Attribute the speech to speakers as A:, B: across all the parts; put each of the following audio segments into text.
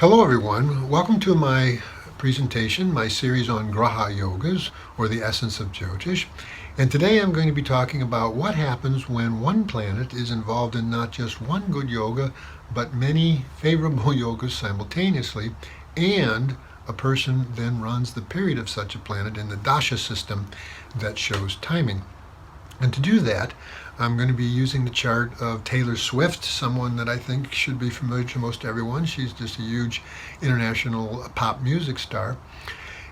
A: Hello everyone, welcome to my presentation, my series on Graha Yogas, or the essence of Jyotish. And today I'm going to be talking about what happens when one planet is involved in not just one good yoga, but many favorable yogas simultaneously, and a person then runs the period of such a planet in the dasha system that shows timing. And to do that, I'm going to be using the chart of Taylor Swift, someone that I think should be familiar to most everyone. She's just a huge international pop music star.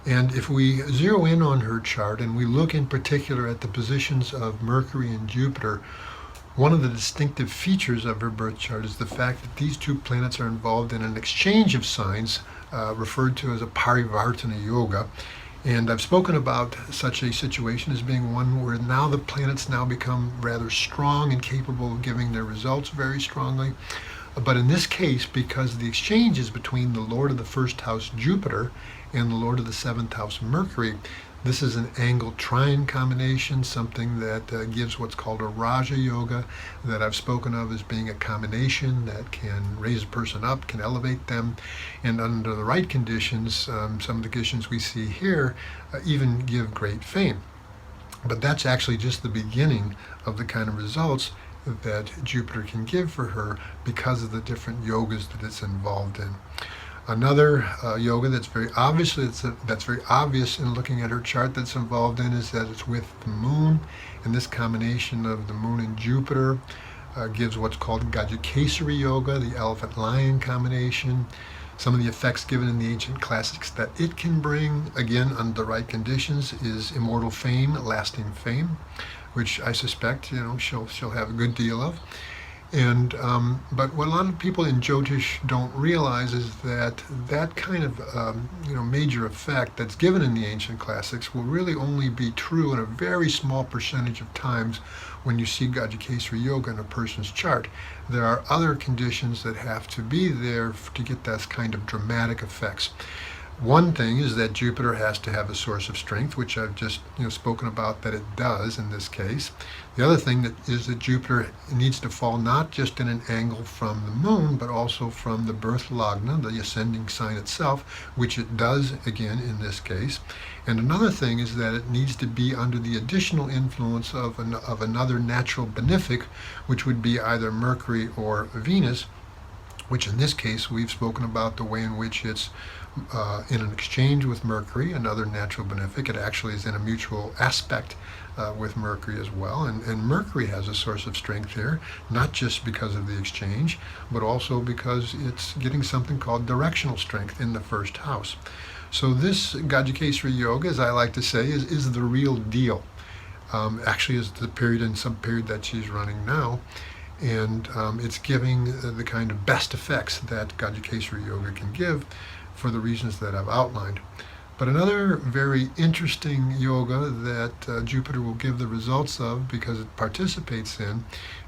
A: And if we zero in on her chart and we look in particular at the positions of Mercury and Jupiter, one of the distinctive features of her birth chart is the fact that these two planets are involved in an exchange of signs referred to as a Parivartana Yoga. And I've spoken about such a situation as being one where now the planets now become rather strong and capable of giving their results very strongly. But in this case, because the exchange is between the Lord of the first house, Jupiter, and the Lord of the seventh house, Mercury, this is an angled trine combination, something that gives what's called a Raja Yoga, that I've spoken of as being a combination that can raise a person up, can elevate them, and under the right conditions, some of the conditions we see here even give great fame. But that's actually just the beginning of the kind of results that Jupiter can give for her because of the different yogas that it's involved in. Another yoga that's very obvious in looking at her chart that's involved in is that it's with the moon, and this combination of the moon and Jupiter gives what's called Gaja Kesari Yoga, the elephant lion combination. Some of the effects given in the ancient classics that it can bring, again under the right conditions, is immortal fame, lasting fame, which I suspect she'll have a good deal of. And but what a lot of people in Jyotish don't realize is that that kind of major effect that's given in the ancient classics will really only be true in a very small percentage of times when you see Gaja Kesari Yoga in a person's chart. There are other conditions that have to be there to get that kind of dramatic effects. One thing is that Jupiter has to have a source of strength, which I've just spoken about that it does in this case. The other thing is that Jupiter needs to fall not just in an angle from the moon, but also from the birth lagna, the ascending sign itself, which it does again in this case. And another thing is that it needs to be under the additional influence of another natural benefic, which would be either Mercury or Venus, which in this case we've spoken about the way in which it's in an exchange with Mercury, another natural benefic. It actually is in a mutual aspect with Mercury as well. And Mercury has a source of strength here, not just because of the exchange, but also because it's getting something called directional strength in the first house. So this Gaja Kesari Yoga, as I like to say, is the real deal. Actually is the period and sub-period that she's running now. And it's giving the kind of best effects that Gaja Kesari Yoga can give for the reasons that I've outlined. But another very interesting yoga that Jupiter will give the results of because it participates in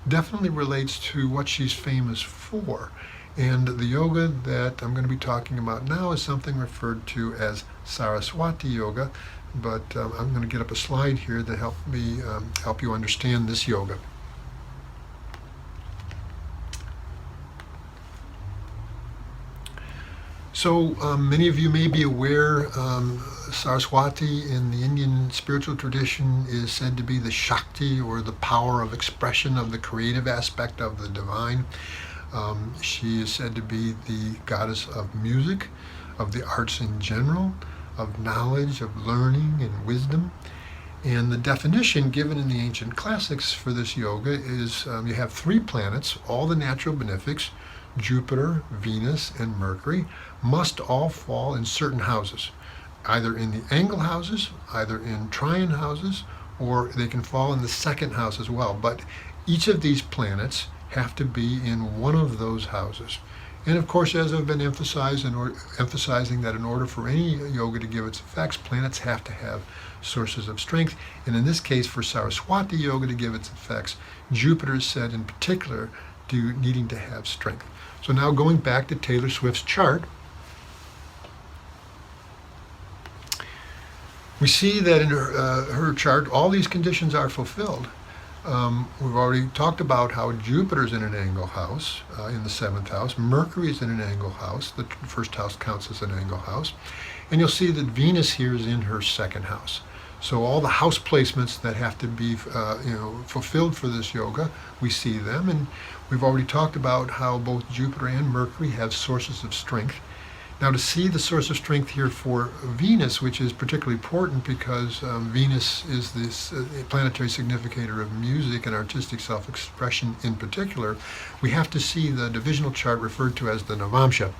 A: definitely relates to what she's famous for. And the yoga that I'm going to be talking about now is something referred to as Saraswathi Yoga, but I'm going to get up a slide here to help you understand this yoga. So many of you may be aware Saraswati in the Indian spiritual tradition is said to be the Shakti, or the power of expression of the creative aspect of the divine. She is said to be the goddess of music, of the arts in general, of knowledge, of learning and wisdom. And the definition given in the ancient classics for this yoga is you have three planets, all the natural benefics, Jupiter, Venus, and Mercury, must all fall in certain houses, either in the angle houses, either in trine houses, or they can fall in the second house as well. But each of these planets have to be in one of those houses. And of course, as I've been emphasizing that in order for any yoga to give its effects, planets have to have sources of strength. And in this case, for Saraswati Yoga to give its effects, Jupiter is said in particular to needing to have strength. So now going back to Taylor Swift's chart, we see that in her chart, all these conditions are fulfilled. We've already talked about how Jupiter's in an angle house in the 7th house. Mercury is in an angle house. The first house counts as an angle house. And you'll see that Venus here is in her 2nd house. So all the house placements that have to be fulfilled for this yoga, we see them. And we've already talked about how both Jupiter and Mercury have sources of strength. Now, to see the source of strength here for Venus, which is particularly important because Venus is this planetary significator of music and artistic self-expression in particular, we have to see the divisional chart referred to as the Navamsha.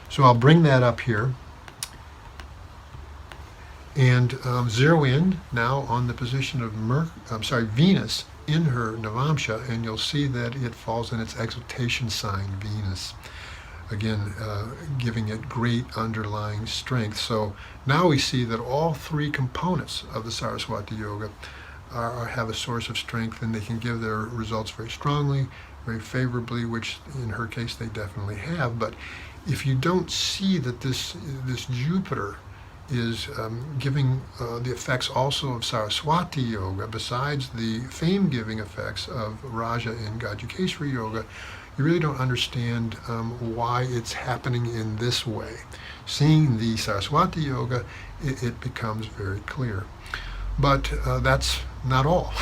A: So I'll bring that up here and zero in now on the position of Venus in her Navamsha, and you'll see that it falls in its exaltation sign, Venus. Again, giving it great underlying strength. So now we see that all 3 components of the Saraswathi Yoga have a source of strength, and they can give their results very strongly, very favorably, which in her case they definitely have. But if you don't see that this Jupiter is giving the effects also of Saraswati Yoga, besides the fame-giving effects of Raja and Gaja Kesari Yoga, you really don't understand why it's happening in this way. Seeing the Saraswati Yoga, it becomes very clear. But that's not all.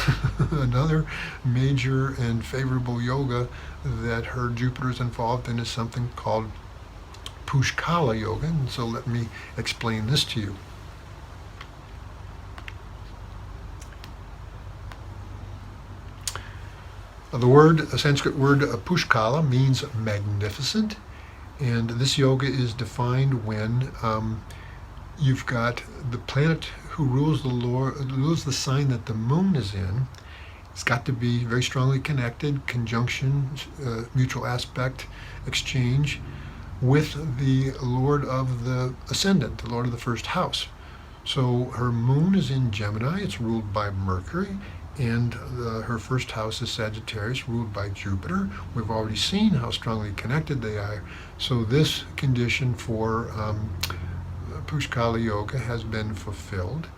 A: Another major and favorable yoga that her Jupiter is involved in is something called Pushkala Yoga, and so let me explain this to you. The Sanskrit word Pushkala means magnificent, and this yoga is defined when you've got the planet who rules the sign that the moon is in. It's got to be very strongly connected, conjunction, mutual aspect, exchange, with the Lord of the Ascendant, the Lord of the 1st house. So her moon is in Gemini, it's ruled by Mercury, and her 1st house is Sagittarius, ruled by Jupiter. We've already seen how strongly connected they are. So this condition for Pushkala Yoga has been fulfilled.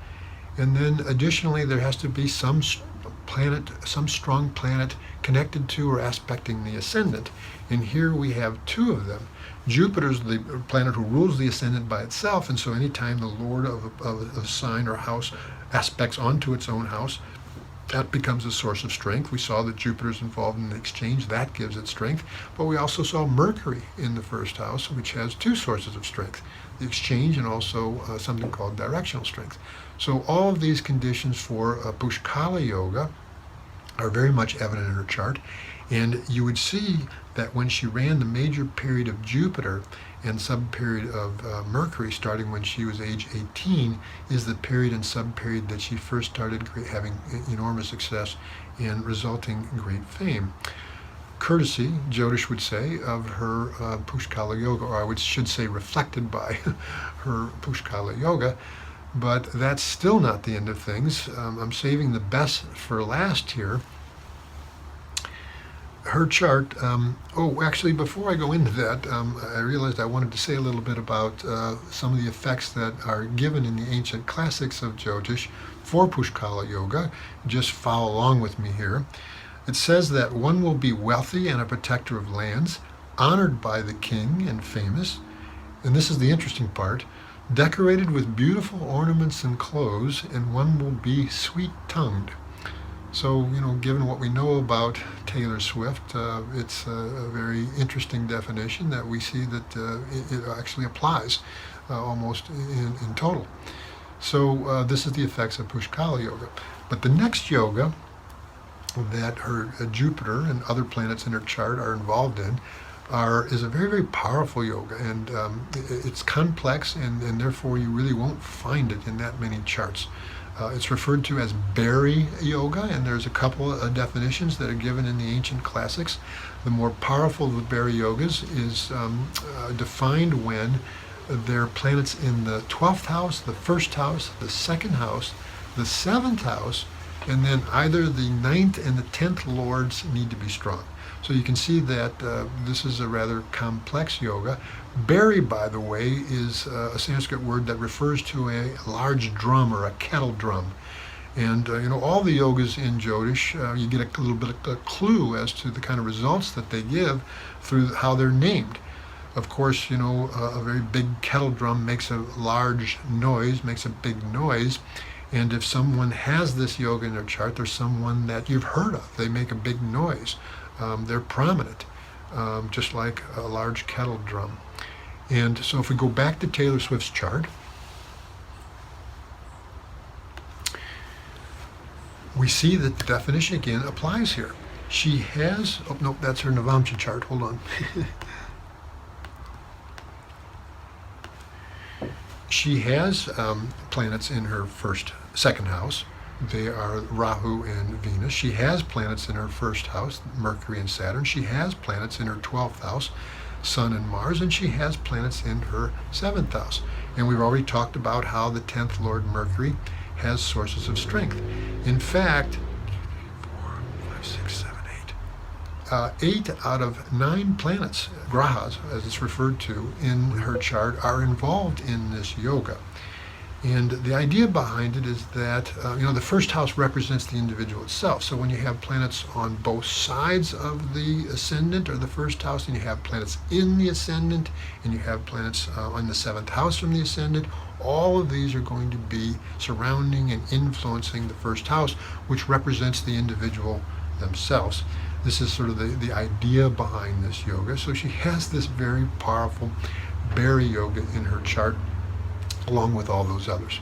A: And then additionally, there has to be some strong planet connected to or aspecting the ascendant. And here we have 2 of them. Jupiter's the planet who rules the ascendant by itself, and so anytime the lord of a sign or house aspects onto its own house, that becomes a source of strength. We saw that Jupiter's involved in the exchange, that gives it strength. But we also saw Mercury in the 1st house, which has 2 sources of strength, the exchange and also something called directional strength. So all of these conditions for Pushkala Yoga are very much evident in her chart. And you would see that when she ran the major period of Jupiter and sub-period of Mercury, starting when she was age 18, is the period and sub-period that she first started having enormous success and resulting great fame. Courtesy, Jyotish would say, of her Pushkala Yoga, or I should say reflected by her Pushkala Yoga. But that's still not the end of things. I'm saving the best for last here. Her chart, actually before I go into that, I realized I wanted to say a little bit about some of the effects that are given in the ancient classics of Jyotish for Pushkala Yoga. Just follow along with me here. It says that one will be wealthy and a protector of lands, honored by the king and famous, and this is the interesting part, decorated with beautiful ornaments and clothes, and one will be sweet-tongued. So, given what we know about Taylor Swift, it's a very interesting definition that we see that it actually applies almost in total. So this is the effects of Pushkala Yoga. But the next yoga that her Jupiter and other planets in her chart are involved in is a very, very powerful yoga, and it's complex, and therefore you really won't find it in that many charts. It's referred to as Bheri Yoga, and there's a couple of definitions that are given in the ancient classics. The more powerful of the Bheri Yogas is defined when there are planets in the 12th house, the 1st house, the 2nd house, the 7th house, and then either the 9th and the 10th lords need to be strong. So you can see that this is a rather complex yoga. Bheri, by the way, is a Sanskrit word that refers to a large drum or a kettle drum. And all the yogas in Jyotish, you get a little bit of a clue as to the kind of results that they give through how they're named. Of course, a very big kettle drum makes a large noise, makes a big noise. And if someone has this yoga in their chart, there's someone that you've heard of. They make a big noise. They're prominent, just like a large kettle drum. And so if we go back to Taylor Swift's chart, we see that the definition again applies here. She has, oh no, that's her Navamsa chart, hold on. She has planets in her second house. They are Rahu and Venus. She has planets in her first house, Mercury and Saturn. She has planets in her 12th house, Sun and Mars, and she has planets in her 7th house. And we've already talked about how the 10th Lord Mercury has sources of strength. In fact, 8 out of 9 planets, Grahas, as it's referred to in her chart, are involved in this yoga. And the idea behind it is that, the first house represents the individual itself. So when you have planets on both sides of the ascendant or the first house, and you have planets in the ascendant, and you have planets on the 7th house from the ascendant, all of these are going to be surrounding and influencing the first house, which represents the individual themselves. This is sort of the idea behind this yoga. So she has this very powerful Bheri Yoga in her chart, along with all those others.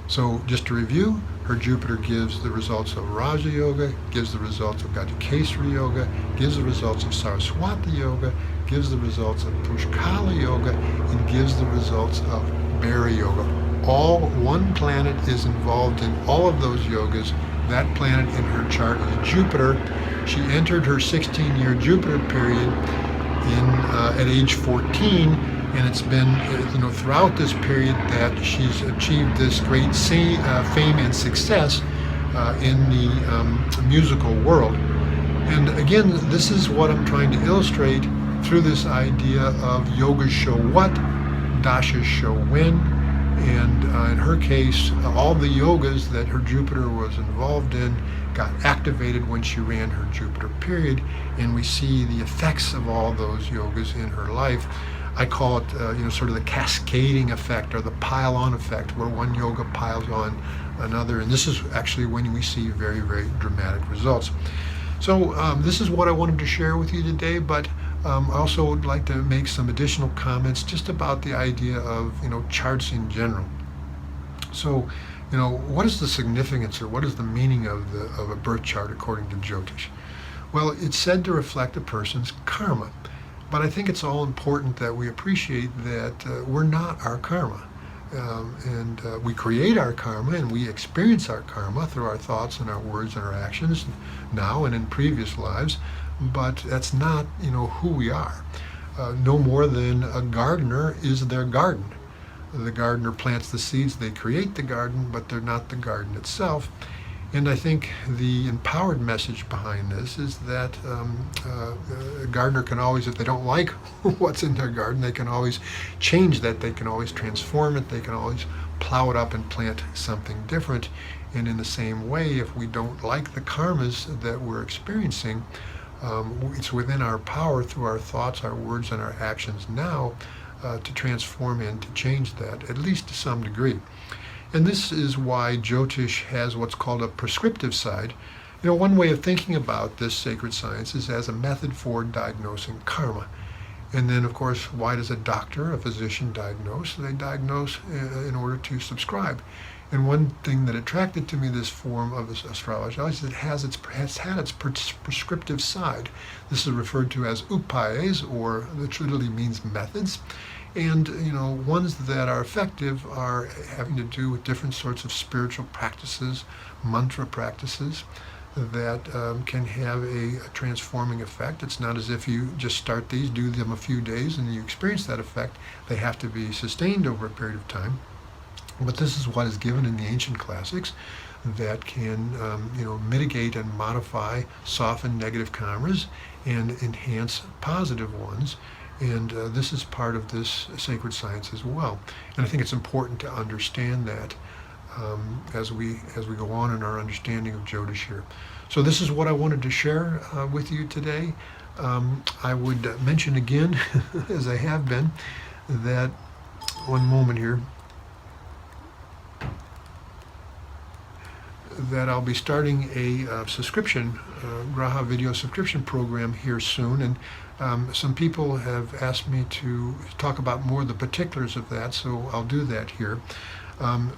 A: So just to review, her Jupiter gives the results of Raja Yoga, gives the results of Gaja Kesari Yoga, gives the results of Saraswathi Yoga, gives the results of Pushkala Yoga, and gives the results of Bheri Yoga. One planet is involved in all of those yogas. That planet in her chart is Jupiter. She entered her 16-year Jupiter period at age 14, and it's been throughout this period that she's achieved this great fame and success in the musical world. And again, this is what I'm trying to illustrate through this idea of yogas show what, dashas show when. And in her case, all the yogas that her Jupiter was involved in got activated when she ran her Jupiter period, and we see the effects of all those yogas in her life. I call it, sort of the cascading effect or the pile-on effect, where one yoga piles on another, and this is actually when we see very, very dramatic results. So this is what I wanted to share with you today, but I also would like to make some additional comments just about the idea of, charts in general. So, what is the significance or what is the meaning of a birth chart according to Jyotish? Well, it's said to reflect a person's karma, but I think it's all important that we appreciate that we're not our karma. And we create our karma and we experience our karma through our thoughts and our words and our actions now and in previous lives, but that's not, who we are. No more than a gardener is their garden. The gardener plants the seeds, they create the garden, but they're not the garden itself. And I think the empowered message behind this is that a gardener can always, if they don't like what's in their garden, they can always change that, they can always transform it, they can always plow it up and plant something different. And in the same way, if we don't like the karmas that we're experiencing, it's within our power through our thoughts, our words, and our actions now to transform and to change that, at least to some degree. And this is why Jyotish has what's called a prescriptive side. One way of thinking about this sacred science is as a method for diagnosing karma. And then, of course, why does a doctor, a physician diagnose? They diagnose in order to subscribe. And one thing that attracted to me this form of astrology is it has had its prescriptive side. This is referred to as upayas, or which literally means methods. And ones that are effective are having to do with different sorts of spiritual practices, mantra practices that can have a transforming effect. It's not as if you just start these, do them a few days, and you experience that effect. They have to be sustained over a period of time. But this is what is given in the ancient classics that can mitigate and modify, soften negative karmas and enhance positive ones. And this is part of this sacred science as well. And I think it's important to understand that as we go on in our understanding of Jyotish here. So this is what I wanted to share with you today. I would mention again, as I have been, that one moment here, that I'll be starting a subscription, Graha video subscription program here soon, and some people have asked me to talk about more of the particulars of that, so I'll do that here.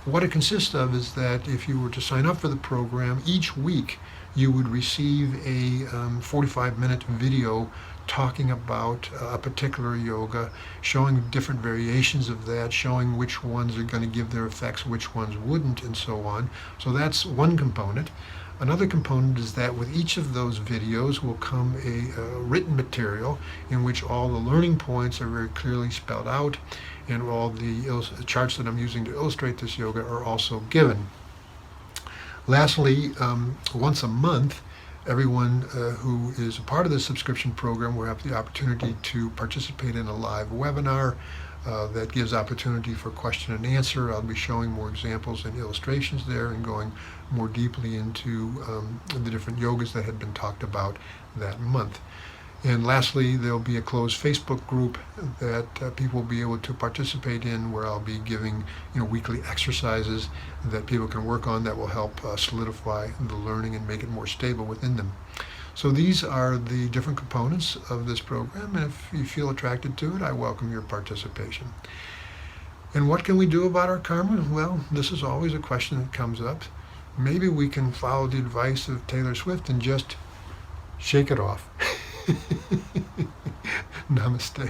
A: What it consists of is that if you were to sign up for the program, each week you would receive a 45-minute video talking about a particular yoga, showing different variations of that, showing which ones are going to give their effects, which ones wouldn't, and so on. So that's one component. Another component is that with each of those videos will come a written material in which all the learning points are very clearly spelled out, and all the charts that I'm using to illustrate this yoga are also given. Lastly, once a month, everyone who is a part of the subscription program will have the opportunity to participate in a live webinar that gives opportunity for question and answer. I'll be showing more examples and illustrations there and going more deeply into the different yogas that had been talked about that month. And lastly, there'll be a closed Facebook group that people will be able to participate in, where I'll be giving weekly exercises that people can work on that will help solidify the learning and make it more stable within them. So these are the different components of this program, and if you feel attracted to it, I welcome your participation. And what can we do about our karma? Well, this is always a question that comes up. Maybe we can follow the advice of Taylor Swift and just shake it off. Namaste.